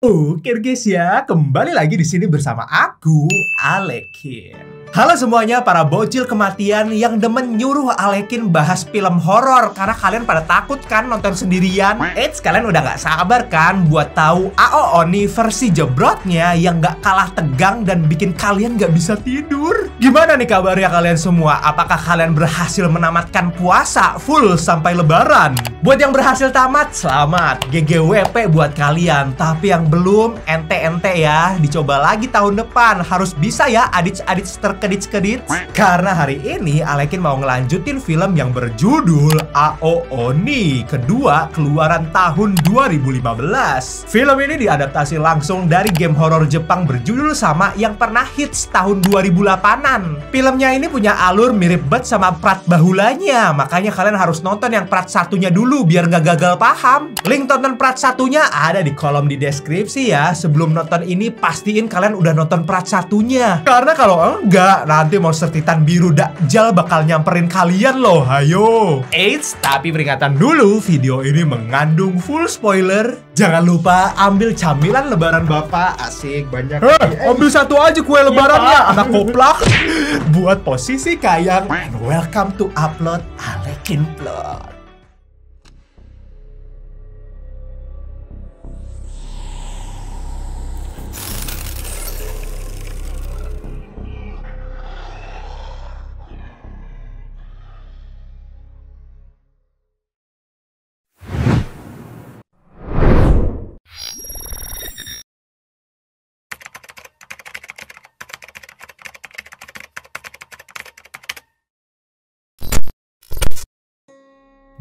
Oke guys ya, kembali lagi di sini bersama aku, Alekin. Halo semuanya para bocil kematian yang demen nyuruh Alekin bahas film horor karena kalian pada takut kan nonton sendirian. Eits, kalian udah gak sabar kan buat tahu AO Oni versi jebrotnya yang gak kalah tegang dan bikin kalian gak bisa tidur. Gimana nih kabarnya kalian semua? Apakah kalian berhasil menamatkan puasa full sampai lebaran? Buat yang berhasil tamat, selamat. GGWP buat kalian. Tapi yang belum, ente-ente ya, dicoba lagi tahun depan. Harus bisa ya adits-adits terkedits-kedits. Karena hari ini Alekin mau ngelanjutin film yang berjudul AO Oni, kedua keluaran tahun 2015. Film ini diadaptasi langsung dari game horor Jepang berjudul sama yang pernah hits tahun 2008-an. Filmnya ini punya alur mirip banget sama Prat Bahulanya, makanya kalian harus nonton yang Prat satunya dulu biar nggak gagal paham. Link tonton Prat satunya ada di kolom di deskripsi ya. Sebelum nonton ini pastiin kalian udah nonton Prat satunya. Karena kalau enggak, nanti monster titan biru Dakjal bakal nyamperin kalian loh. Ayo. Eits, tapi peringatan dulu, video ini mengandung full spoiler. Jangan lupa ambil camilan lebaran bapak. Asik, banyak. Ambil satu aja kue lebarannya, anak koplak. Buat posisi kayang. And welcome to upload Alekin Plot.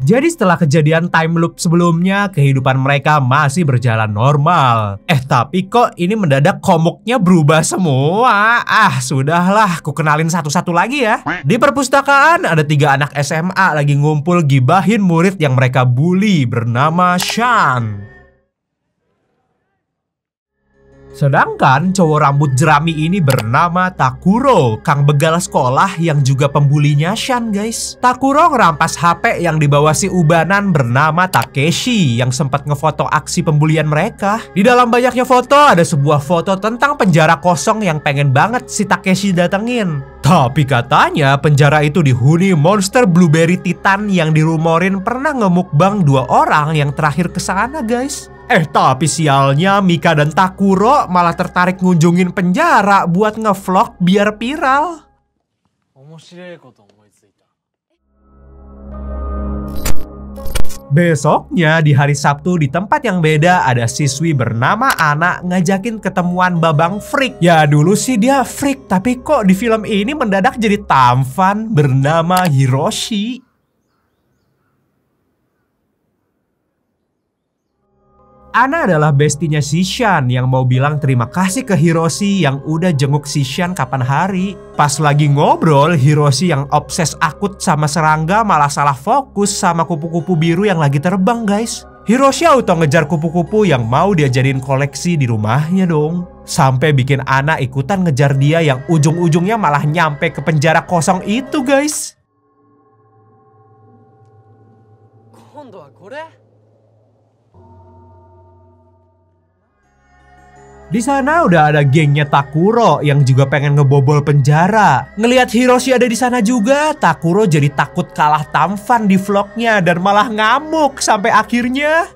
Jadi setelah kejadian time loop sebelumnya, kehidupan mereka masih berjalan normal. Tapi kok ini mendadak komuknya berubah semua? Sudahlah, ku kenalin satu-satu lagi ya. Di perpustakaan ada 3 anak SMA lagi ngumpul gibahin murid yang mereka bully bernama Shan. Sedangkan cowok rambut jerami ini bernama Takuro, kang begal sekolah yang juga pembulinya Shan guys. Takuro ngerampas HP yang dibawa si ubanan bernama Takeshi yang sempat ngefoto aksi pembulian mereka. Di dalam banyaknya foto ada sebuah foto tentang penjara kosong yang pengen banget si Takeshi datengin. Tapi katanya penjara itu dihuni monster Blueberry Titan yang dirumorin pernah ngemukbang 2 orang yang terakhir kesana guys. Tapi sialnya Mika dan Takuro malah tertarik ngunjungin penjara buat ngevlog biar viral. Besoknya di hari Sabtu di tempat yang beda ada siswi bernama Ana ngajakin ketemuan babang freak. Ya dulu sih dia freak, tapi kok di film ini mendadak jadi tampan bernama Hiroshi. Ana adalah bestinya si Shan yang mau bilang terima kasih ke Hiroshi yang udah jenguk si Shan kapan hari. Pas lagi ngobrol, Hiroshi yang obses akut sama serangga malah salah fokus sama kupu-kupu biru yang lagi terbang guys. Hiroshi auto ngejar kupu-kupu yang mau diajarin koleksi di rumahnya dong. Sampai bikin Ana ikutan ngejar dia yang ujung-ujungnya malah nyampe ke penjara kosong itu guys. Di sana udah ada gengnya Takuro yang juga pengen ngebobol penjara. Ngelihat Hiroshi ada di sana juga, Takuro jadi takut kalah tampan di vlognya dan malah ngamuk sampai akhirnya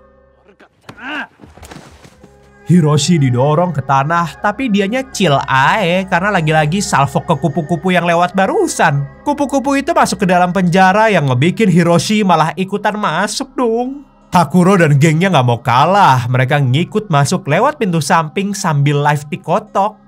Hiroshi didorong ke tanah, tapi dianya chill ae karena lagi-lagi salvo ke kupu-kupu yang lewat barusan. Kupu-kupu itu masuk ke dalam penjara yang ngebikin Hiroshi malah ikutan masuk dong. Takuro dan gengnya nggak mau kalah, mereka ngikut masuk lewat pintu samping sambil live TikTok.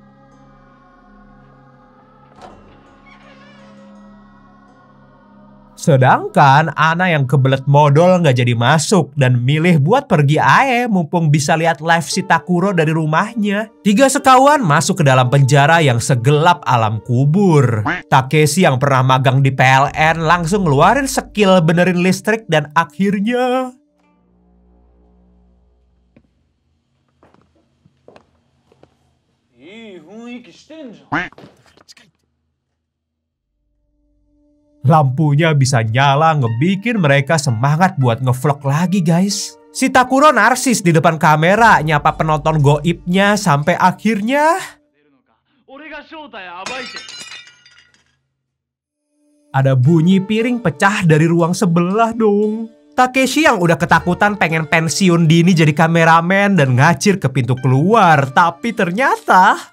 Sedangkan Ana yang kebelet modal nggak jadi masuk dan milih buat pergi ae mumpung bisa lihat live si Takuro dari rumahnya. 3 sekawan masuk ke dalam penjara yang segelap alam kubur. Takeshi yang pernah magang di PLN langsung ngeluarin skill benerin listrik dan akhirnya lampunya bisa nyala ngebikin mereka semangat buat ngevlog lagi guys. Si Takuro narsis di depan kamera nyapa penonton goibnya sampai akhirnya ada bunyi piring pecah dari ruang sebelah dong. Takeshi yang udah ketakutan pengen pensiun dini jadi kameramen dan ngacir ke pintu keluar. Tapi ternyata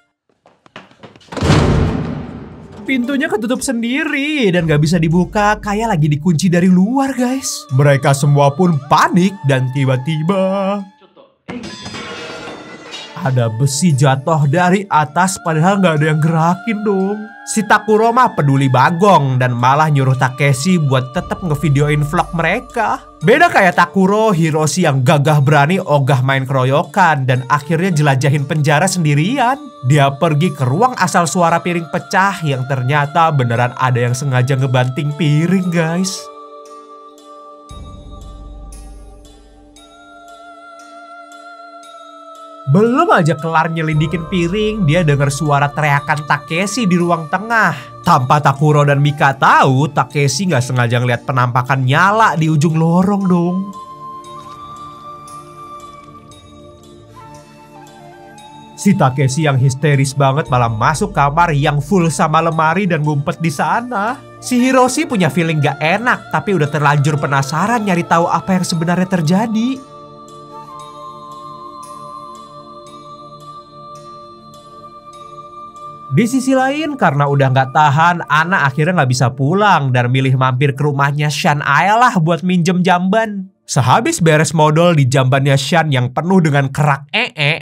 pintunya ketutup sendiri dan gak bisa dibuka, kayak lagi dikunci dari luar guys. Mereka semua pun panik dan tiba-tiba ada besi jatuh dari atas padahal gak ada yang gerakin dong. Si Takuro mah peduli bagong dan malah nyuruh Takeshi buat tetap ngevideoin vlog mereka. Beda kayak Takuro, Hiroshi yang gagah berani ogah main keroyokan dan akhirnya jelajahin penjara sendirian. Dia pergi ke ruang asal suara piring pecah yang ternyata beneran ada yang sengaja ngebanting piring guys. Belum aja kelar nyelidikin piring, dia dengar suara teriakan Takeshi di ruang tengah. Tanpa Takuro dan Mika tahu, Takeshi nggak sengaja ngeliat penampakan nyala di ujung lorong dong. Si Takeshi yang histeris banget malah masuk kamar yang full sama lemari dan ngumpet di sana. Si Hiroshi punya feeling gak enak, tapi udah terlanjur penasaran nyari tahu apa yang sebenarnya terjadi. Di sisi lain, karena udah nggak tahan, Ana akhirnya nggak bisa pulang dan milih mampir ke rumahnya Shan lah buat minjem jamban. Sehabis beres modal di jambannya Shan yang penuh dengan kerak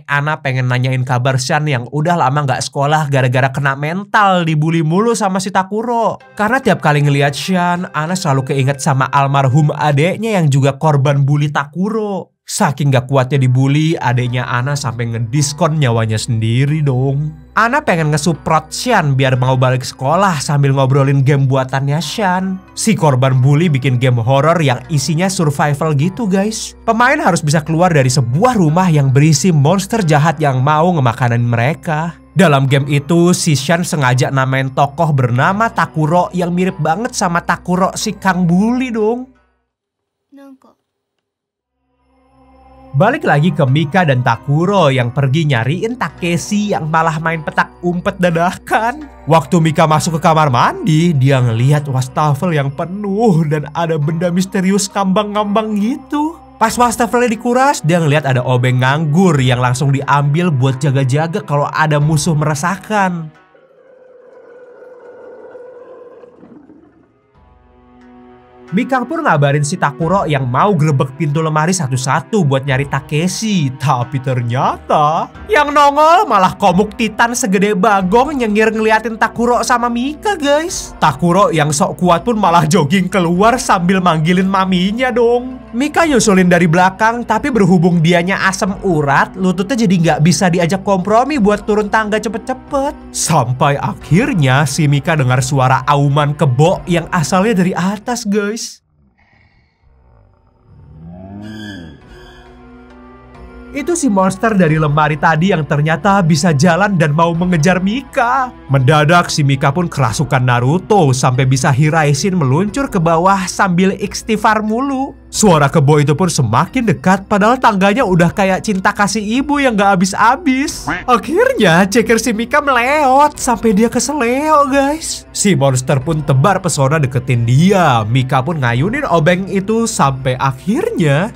Ana pengen nanyain kabar Shan yang udah lama nggak sekolah gara-gara kena mental dibully mulu sama si Takuro. Karena tiap kali ngeliat Shan, Ana selalu keinget sama almarhum adeknya yang juga korban bully Takuro. Saking gak kuatnya dibully, adeknya Ana sampai ngediskon nyawanya sendiri dong. Ana pengen ngesuprot Shan biar mau balik sekolah sambil ngobrolin game buatannya Shan. Si korban bully bikin game horor yang isinya survival gitu guys. Pemain harus bisa keluar dari sebuah rumah yang berisi monster jahat yang mau ngemakanin mereka. Dalam game itu, si Shan sengaja namain tokoh bernama Takuro yang mirip banget sama Takuro si Kang Bully dong. Balik lagi ke Mika dan Takuro yang pergi nyariin Takeshi yang malah main petak umpet dadakan. Waktu Mika masuk ke kamar mandi, dia ngelihat wastafel yang penuh dan ada benda misterius ngambang-ngambang gitu. Pas wastafelnya dikuras, dia ngelihat ada obeng nganggur yang langsung diambil buat jaga-jaga kalau ada musuh meresahkan. Mika pun ngabarin si Takuro yang mau grebek pintu lemari satu-satu buat nyari Takeshi. Tapi ternyata yang nongol malah komuk titan segede bagong nyengir ngeliatin Takuro sama Mika guys. Takuro yang sok kuat pun malah jogging keluar sambil manggilin maminya dong. Mika nyusulin dari belakang, tapi berhubung dianya asem urat, lututnya jadi nggak bisa diajak kompromi buat turun tangga cepet-cepet. Sampai akhirnya si Mika dengar suara auman kebo yang asalnya dari atas guys. Itu si monster dari lemari tadi yang ternyata bisa jalan dan mau mengejar Mika. Mendadak si Mika pun kerasukan Naruto sampai bisa Hiraisin meluncur ke bawah sambil istighfar mulu. Suara kebo itu pun semakin dekat padahal tangganya udah kayak cinta kasih ibu yang gak habis-habis. Akhirnya ceker si Mika meleot sampai dia keseleo guys. Si monster pun tebar pesona deketin dia. Mika pun ngayunin obeng itu sampai akhirnya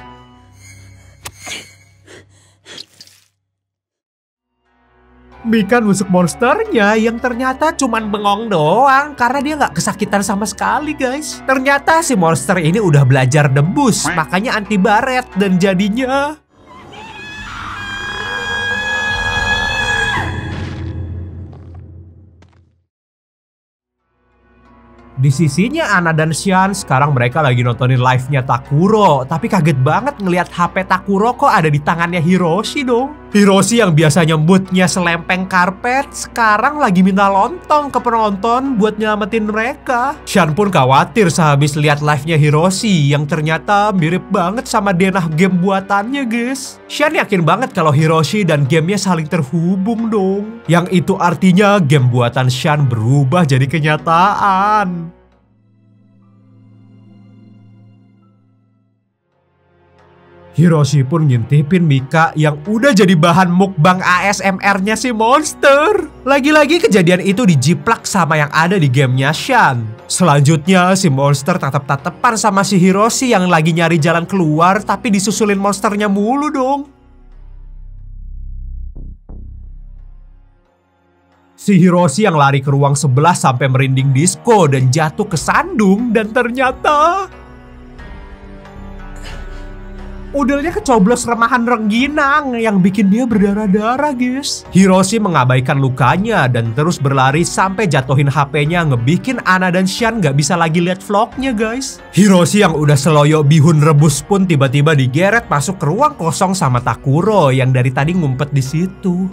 Mika nusuk monsternya yang ternyata cuman bengong doang karena dia nggak kesakitan sama sekali guys. Ternyata si monster ini udah belajar debus, makanya anti baret dan jadinya di sisinya Ana dan Shan, sekarang mereka lagi nontonin live-nya Takuro. Tapi kaget banget ngelihat HP Takuro kok ada di tangannya Hiroshi dong. Hiroshi yang biasanya moodnya selempeng karpet, sekarang lagi minta lontong ke penonton buat nyelamatin mereka. Shan pun khawatir sehabis lihat live-nya Hiroshi yang ternyata mirip banget sama denah game buatannya guys. Shan yakin banget kalau Hiroshi dan gamenya saling terhubung dong. Yang itu artinya game buatan Shan berubah jadi kenyataan. Hiroshi pun ngintipin Mika yang udah jadi bahan mukbang ASMR-nya si monster. Lagi-lagi kejadian itu dijiplak sama yang ada di gamenya Shan. Selanjutnya si monster tatap-tatapan sama si Hiroshi yang lagi nyari jalan keluar tapi disusulin monsternya mulu dong. Si Hiroshi yang lari ke ruang sebelah sampai merinding disco dan jatuh ke sandung dan ternyata udelnya kecoblos remahan rengginang yang bikin dia berdarah-darah, guys. Hiroshi mengabaikan lukanya dan terus berlari sampai jatuhin HP-nya ngebikin Ana dan Shan gak bisa lagi lihat vlognya, guys. Hiroshi yang udah seloyo bihun rebus pun tiba-tiba digeret masuk ke ruang kosong sama Takuro yang dari tadi ngumpet di situ.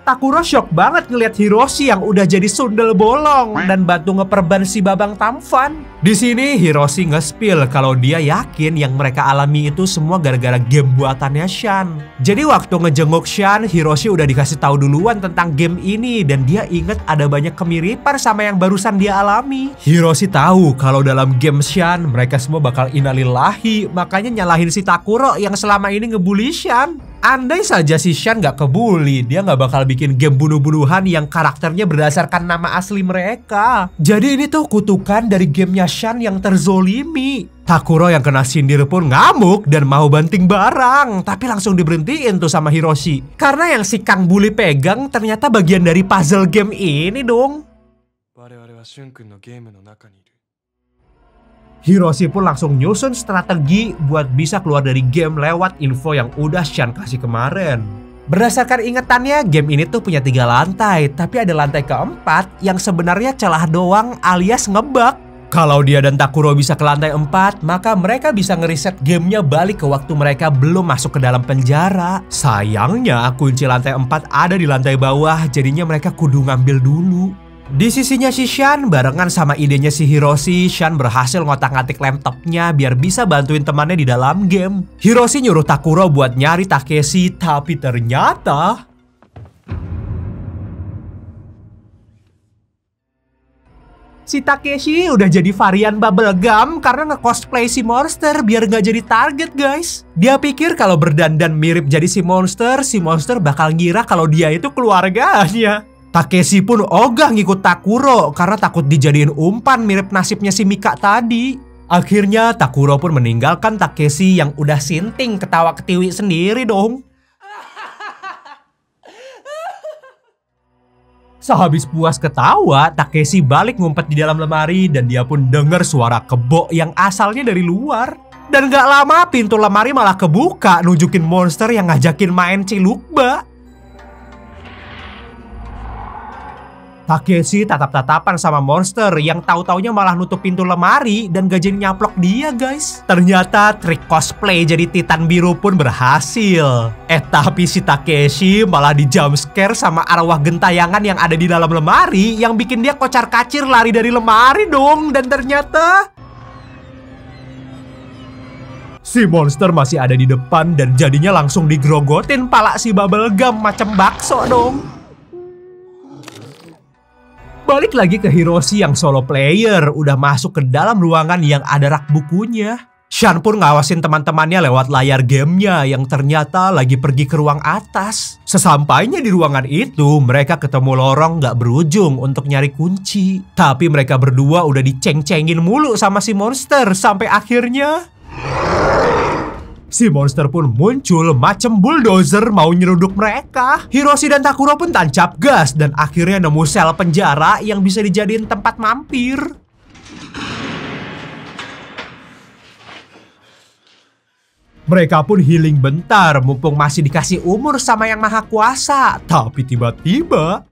Takuro shock banget ngeliat Hiroshi yang udah jadi sundel bolong dan bantu ngeperban si Babang Tampan. Di sini Hiroshi nge-spill kalau dia yakin yang mereka alami itu semua gara-gara game buatannya Shan. Jadi waktu ngejenguk Shan, Hiroshi udah dikasih tahu duluan tentang game ini dan dia inget ada banyak kemiripan sama yang barusan dia alami. Hiroshi tahu kalau dalam game Shan mereka semua bakal innalillahi, makanya nyalahin si Takuro yang selama ini ngebully Shan. Andai saja si Shan gak kebuli, dia gak bakal bikin game bunuh-bunuhan yang karakternya berdasarkan nama asli mereka. Jadi ini tuh kutukan dari gamenya Shan yang terzolimi. Takuro yang kena sindir pun ngamuk dan mau banting barang, tapi langsung diberhentiin tuh sama Hiroshi. Karena yang si Kang Bully pegang ternyata bagian dari puzzle game ini dong. Hiroshi pun langsung nyusun strategi buat bisa keluar dari game lewat info yang udah Shan kasih kemarin. Berdasarkan ingetannya, game ini tuh punya 3 lantai, tapi ada lantai keempat yang sebenarnya celah doang alias ngebug. Kalau dia dan Takuro bisa ke lantai 4, maka mereka bisa ngeriset gamenya balik ke waktu mereka belum masuk ke dalam penjara. Sayangnya kunci lantai 4 ada di lantai bawah, jadinya mereka kudu ngambil dulu. Di sisinya si Shan, barengan sama idenya si Hiroshi, Shan berhasil ngotak-ngatik laptopnya biar bisa bantuin temannya di dalam game. Hiroshi nyuruh Takuro buat nyari Takeshi, tapi ternyata si Takeshi udah jadi varian bubblegum karena nge-cosplay si monster biar gak jadi target, guys. Dia pikir kalau berdandan mirip jadi si monster bakal ngira kalau dia itu keluarganya. Takeshi pun ogah ngikut Takuro karena takut dijadiin umpan mirip nasibnya si Mika tadi. Akhirnya Takuro pun meninggalkan Takeshi yang udah sinting ketawa ketiwi sendiri dong. Sehabis puas ketawa, Takeshi balik ngumpet di dalam lemari dan dia pun denger suara kebo yang asalnya dari luar. Dan gak lama pintu lemari malah kebuka nunjukin monster yang ngajakin main cilukba. Takeshi tatap-tatapan sama monster yang tahu-taunya malah nutup pintu lemari dan gak jadi nyaplok dia, guys. Ternyata trik cosplay jadi Titan biru pun berhasil. Tapi si Takeshi malah di jumpscare sama arwah gentayangan yang ada di dalam lemari yang bikin dia kocar-kacir lari dari lemari dong. Dan ternyata si monster masih ada di depan dan jadinya langsung digrogotin pala si bubblegum macam bakso dong. Balik lagi ke Hiroshi yang solo player, udah masuk ke dalam ruangan yang ada rak bukunya. Shan pun ngawasin teman-temannya lewat layar gamenya yang ternyata lagi pergi ke ruang atas. Sesampainya di ruangan itu, mereka ketemu lorong gak berujung untuk nyari kunci. Tapi mereka berdua udah diceng-cengin mulu sama si monster sampai akhirnya si monster pun muncul macem bulldozer mau nyeruduk mereka. Hiroshi dan Takuro pun tancap gas dan akhirnya nemu sel penjara yang bisa dijadiin tempat mampir. Mereka pun healing bentar mumpung masih dikasih umur sama yang maha kuasa. Tapi tiba-tiba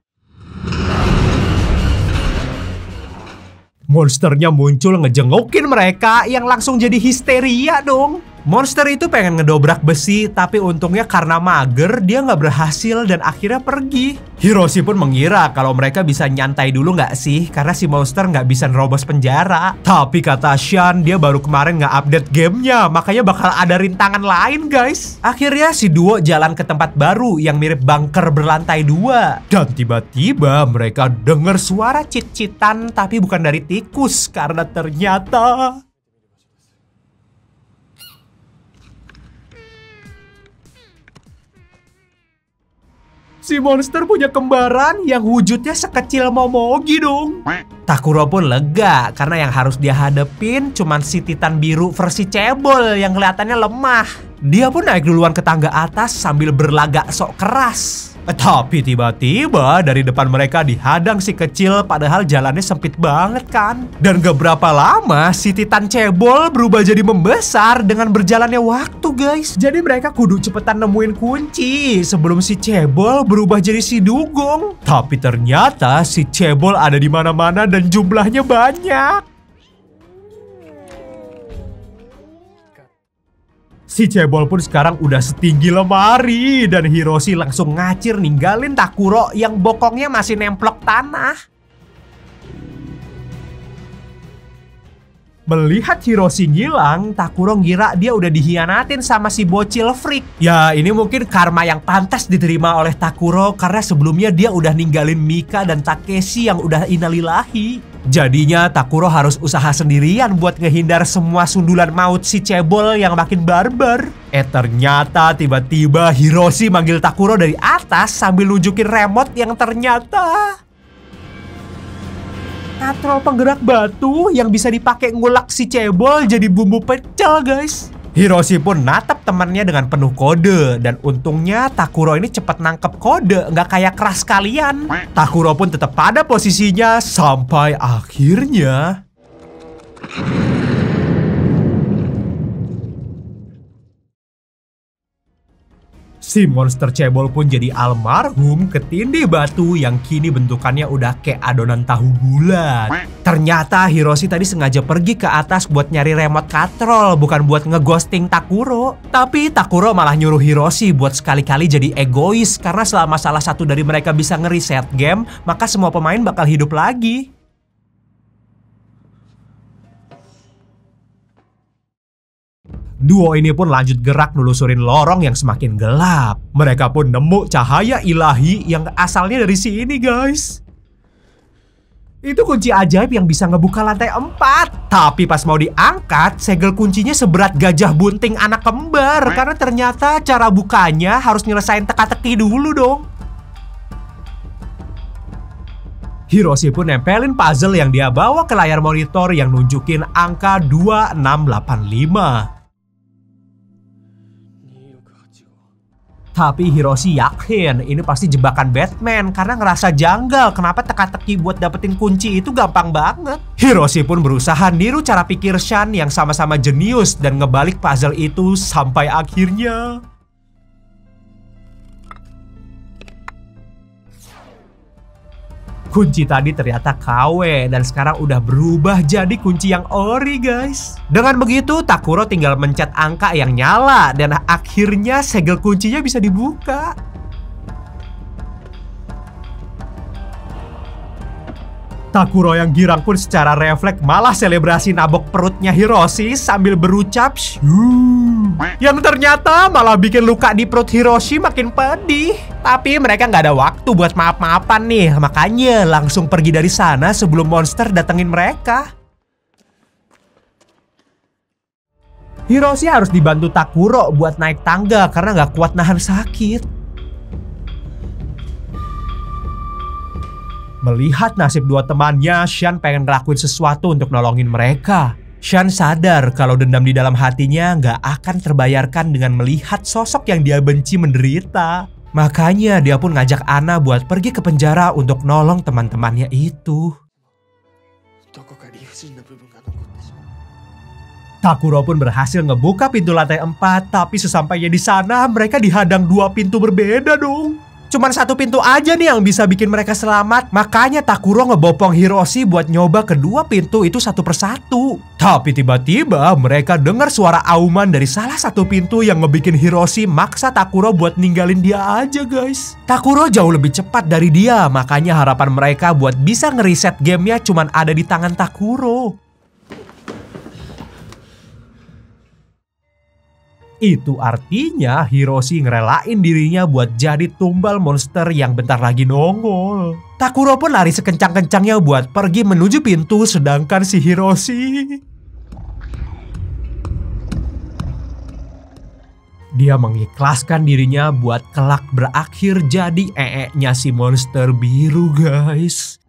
monsternya muncul ngejengukin mereka yang langsung jadi histeria dong. Monster itu pengen ngedobrak besi, tapi untungnya karena mager, dia nggak berhasil dan akhirnya pergi. Hiroshi pun mengira kalau mereka bisa nyantai dulu nggak sih, karena si monster nggak bisa nerobos penjara. Tapi kata Sean, dia baru kemarin nggak update gamenya, makanya bakal ada rintangan lain guys. Akhirnya si duo jalan ke tempat baru yang mirip bunker berlantai 2. Dan tiba-tiba mereka dengar suara cit-citan, tapi bukan dari tikus, karena ternyata si monster punya kembaran yang wujudnya sekecil Momogi dong. Takuro pun lega karena yang harus dia hadepin cuman si Titan biru versi cebol yang kelihatannya lemah. Dia pun naik duluan ke tangga atas sambil berlagak sok keras. Tapi tiba-tiba dari depan mereka dihadang si kecil, padahal jalannya sempit banget kan. Dan gak berapa lama si Titan cebol berubah jadi membesar dengan berjalannya waktu guys. Jadi mereka kudu cepetan nemuin kunci sebelum si cebol berubah jadi si dugong. Tapi ternyata si cebol ada di mana-mana dan jumlahnya banyak. Si cebol pun sekarang udah setinggi lemari dan Hiroshi langsung ngacir ninggalin Takuro yang bokongnya masih nemplok tanah. Melihat Hiroshi ngilang, Takuro ngira dia udah dihianatin sama si bocil freak. Ya ini mungkin karma yang pantas diterima oleh Takuro karena sebelumnya dia udah ninggalin Mika dan Takeshi yang udah innalillahi. Jadinya Takuro harus usaha sendirian buat ngehindar semua sundulan maut si cebol yang makin barbar. Ternyata tiba-tiba Hiroshi manggil Takuro dari atas sambil nunjukin remote yang ternyata katrol penggerak batu yang bisa dipakai ngulak si cebol jadi bumbu pecel guys. Hiroshi pun natap temannya dengan penuh kode. Dan untungnya Takuro ini cepat nangkep kode, nggak kayak keras kalian. Takuro pun tetap pada posisinya sampai akhirnya si monster cebol pun jadi almarhum ketindih batu yang kini bentukannya udah kayak adonan tahu bulat. Ternyata Hiroshi tadi sengaja pergi ke atas buat nyari remote katrol, bukan buat ngeghosting Takuro. Tapi Takuro malah nyuruh Hiroshi buat sekali-kali jadi egois, karena selama salah satu dari mereka bisa ngereset game, maka semua pemain bakal hidup lagi. Duo ini pun lanjut gerak nelusurin lorong yang semakin gelap. Mereka pun nemu cahaya ilahi yang asalnya dari sini guys. Itu kunci ajaib yang bisa ngebuka lantai 4. Tapi pas mau diangkat, segel kuncinya seberat gajah bunting anak kembar. Karena ternyata cara bukanya harus nyelesain teka-teki dulu dong. Hiroshi pun nempelin puzzle yang dia bawa ke layar monitor yang nunjukin angka 2685. Tapi Hiroshi yakin ini pasti jebakan Batman karena ngerasa janggal kenapa teka-teki buat dapetin kunci itu gampang banget. Hiroshi pun berusaha niru cara pikir Sean yang sama-sama jenius dan ngebalik puzzle itu sampai akhirnya kunci tadi ternyata KW dan sekarang udah berubah jadi kunci yang ori guys. Dengan begitu Takuro tinggal mencet angka yang nyala dan akhirnya segel kuncinya bisa dibuka. Takuro yang girang pun secara refleks malah selebrasi nabok perutnya Hiroshi sambil berucap "Shoo", yang ternyata malah bikin luka di perut Hiroshi makin pedih. Tapi mereka nggak ada waktu buat maaf-maafan nih, makanya langsung pergi dari sana sebelum monster datengin mereka. Hiroshi harus dibantu Takuro buat naik tangga karena nggak kuat nahan sakit. Melihat nasib dua temannya, Sean pengen ngelakuin sesuatu untuk nolongin mereka. Sean sadar kalau dendam di dalam hatinya nggak akan terbayarkan dengan melihat sosok yang dia benci menderita. Makanya dia pun ngajak Anna buat pergi ke penjara untuk nolong teman-temannya itu. Takuro pun berhasil ngebuka pintu lantai 4, tapi sesampainya di sana mereka dihadang dua pintu berbeda dong. Cuman satu pintu aja nih yang bisa bikin mereka selamat. Makanya Takuro ngebopong Hiroshi buat nyoba kedua pintu itu satu persatu. Tapi tiba-tiba mereka dengar suara auman dari salah satu pintu yang ngebikin Hiroshi maksa Takuro buat ninggalin dia aja guys. Takuro jauh lebih cepat dari dia, makanya harapan mereka buat bisa ngeriset gamenya cuman ada di tangan Takuro. Itu artinya Hiroshi ngerelain dirinya buat jadi tumbal monster yang bentar lagi nongol. Takuro pun lari sekencang-kencangnya buat pergi menuju pintu, sedangkan si Hiroshi, dia mengikhlaskan dirinya buat kelak berakhir jadi ee-nya si monster biru guys.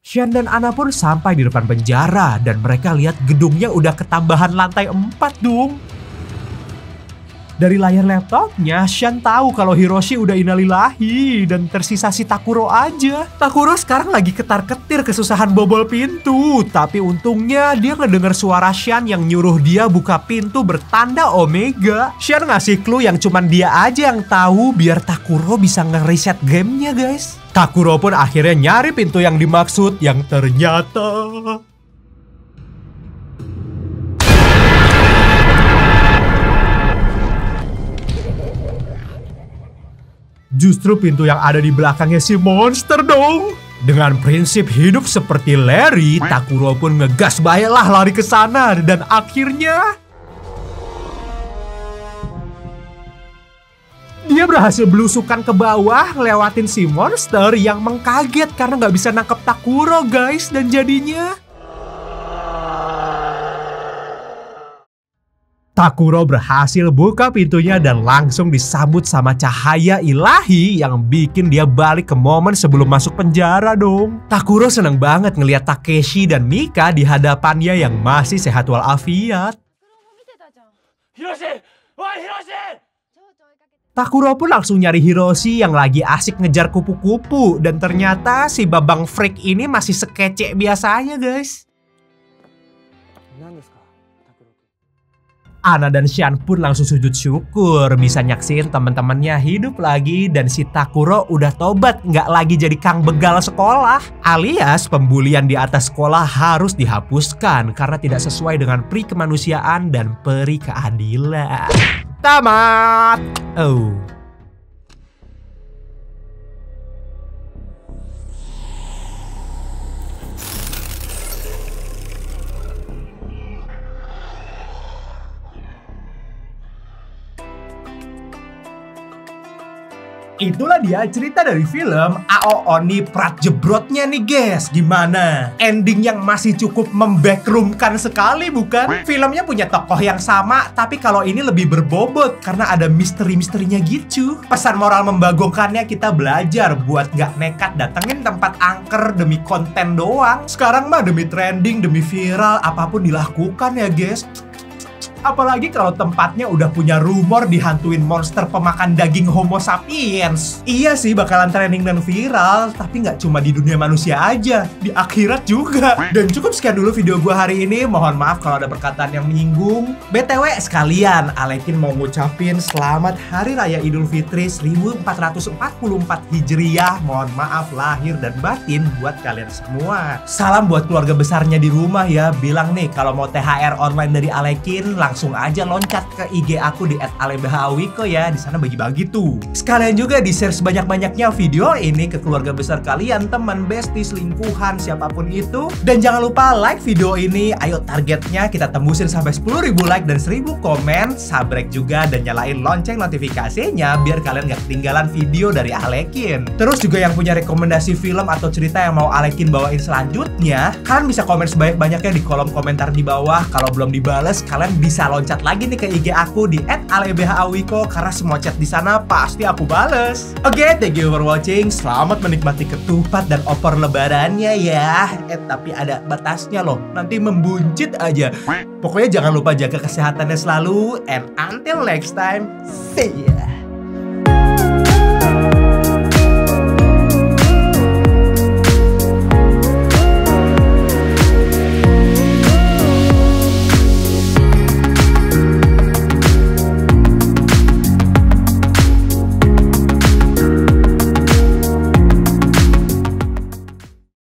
Shen dan Anna pun sampai di depan penjara dan mereka lihat gedungnya udah ketambahan lantai 4 dong. Dari layar laptopnya, Shen tahu kalau Hiroshi udah innalillahi dan tersisa si Takuro aja. Takuro sekarang lagi ketar-ketir kesusahan bobol pintu. Tapi untungnya dia ngedenger suara Shen yang nyuruh dia buka pintu bertanda Omega. Shen ngasih clue yang cuman dia aja yang tahu biar Takuro bisa nge-reset gamenya guys. Takuro pun akhirnya nyari pintu yang dimaksud yang ternyata justru pintu yang ada di belakangnya si monster dong. Dengan prinsip hidup seperti Larry, Takuro pun ngegas baiklah lari ke sana dan akhirnya dia berhasil belusukan ke bawah lewatin si monster yang mengkaget karena nggak bisa nangkep Takuro guys, dan jadinya Takuro berhasil buka pintunya dan langsung disambut sama cahaya ilahi yang bikin dia balik ke momen sebelum masuk penjara dong. Takuro seneng banget ngeliat Takeshi dan Mika di hadapannya yang masih sehat walafiat. Hiroshi! Woi Hiroshi! Takuro pun langsung nyari Hiroshi yang lagi asik ngejar kupu-kupu, dan ternyata si babang freak ini masih sekece biasanya guys. Anna dan Shen pun langsung sujud syukur bisa nyaksin teman-temannya hidup lagi dan si Takuro udah tobat nggak lagi jadi kang begal sekolah. Alias pembulian di atas sekolah harus dihapuskan karena tidak sesuai dengan pri kemanusiaan dan peri keadilan. Tamat! Oh. Itulah dia cerita dari film Ao Oni Prat Jebrotnya nih guys. Gimana? Ending yang masih cukup membackroomkan sekali bukan? Filmnya punya tokoh yang sama, tapi kalau ini lebih berbobot karena ada misteri-misterinya gitu. Pesan moral membagongkannya kita belajar buat gak nekat datengin tempat angker demi konten doang. Sekarang mah demi trending, demi viral, apapun dilakukan ya guys. Apalagi kalau tempatnya udah punya rumor dihantuin monster pemakan daging homo sapiens. Iya sih bakalan trending dan viral, tapi nggak cuma di dunia manusia aja, di akhirat juga. Dan cukup sekian dulu video gue hari ini. Mohon maaf kalau ada perkataan yang menyinggung. BTW sekalian, Alekin mau ngucapin selamat Hari Raya Idul Fitri 1444 Hijriah. Mohon maaf lahir dan batin buat kalian semua. Salam buat keluarga besarnya di rumah ya. Bilang nih kalau mau THR online dari Alekin, langsung aja loncat ke IG aku di @alebhawiko ya. Di sana bagi-bagi tuh. Sekalian juga di-share sebanyak-banyaknya video ini ke keluarga besar kalian, teman, bestie, selingkuhan, siapapun itu. Dan jangan lupa like video ini. Ayo targetnya kita tembusin sampai 10.000 like dan 1.000 komen. Sabrek juga dan nyalain lonceng notifikasinya biar kalian gak ketinggalan video dari Alekin. Terus juga yang punya rekomendasi film atau cerita yang mau Alekin bawain selanjutnya, kalian bisa komen sebanyak-banyaknya di kolom komentar di bawah. Kalau belum dibales, kalian bisa loncat lagi nih ke IG aku di @alebhawiko karena semua chat di sana pasti aku bales. Oke, thank you for watching. Selamat menikmati ketupat dan opor lebarannya ya. Tapi ada batasnya loh. Nanti membuncit aja. Pokoknya jangan lupa jaga kesehatannya selalu. And until next time, see ya.